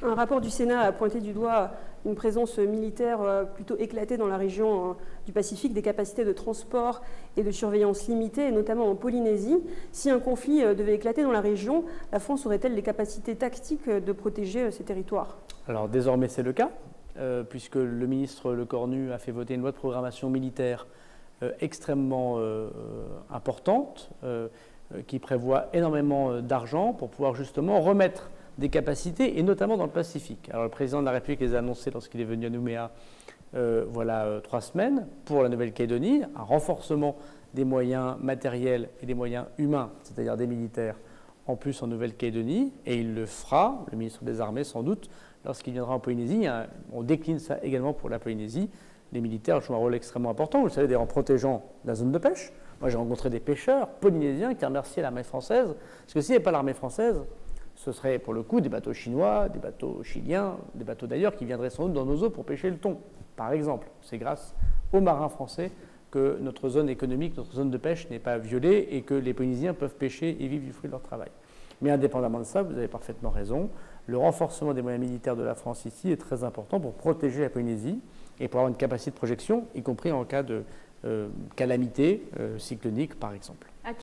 Un rapport du Sénat a pointé du doigt une présence militaire plutôt éclatée dans la région du Pacifique, des capacités de transport et de surveillance limitées, et notamment en Polynésie. Si un conflit devait éclater dans la région, la France aurait-elle les capacités tactiques de protéger ces territoires? Alors désormais c'est le cas, puisque le ministre Lecornu a fait voter une loi de programmation militaire extrêmement importante, qui prévoit énormément d'argent pour pouvoir justement remettre des capacités, et notamment dans le Pacifique. Alors le président de la République les a annoncées lorsqu'il est venu à Nouméa, voilà 3 semaines, pour la Nouvelle-Calédonie, un renforcement des moyens matériels et des moyens humains, c'est-à-dire des militaires, en plus en Nouvelle-Calédonie, et il le fera, le ministre des Armées sans doute, lorsqu'il viendra en Polynésie. On décline ça également pour la Polynésie. Les militaires jouent un rôle extrêmement important, vous le savez, en protégeant la zone de pêche. Moi j'ai rencontré des pêcheurs polynésiens qui remerciaient l'armée française, parce que s'il n'y avait pas l'armée française, ce serait pour le coup des bateaux chinois, des bateaux chiliens, des bateaux d'ailleurs qui viendraient sans doute dans nos eaux pour pêcher le thon, par exemple. C'est grâce aux marins français que notre zone économique, notre zone de pêche n'est pas violée et que les Polynésiens peuvent pêcher et vivre du fruit de leur travail. Mais indépendamment de ça, vous avez parfaitement raison, le renforcement des moyens militaires de la France ici est très important pour protéger la Polynésie et pour avoir une capacité de projection, y compris en cas de calamité cyclonique par exemple.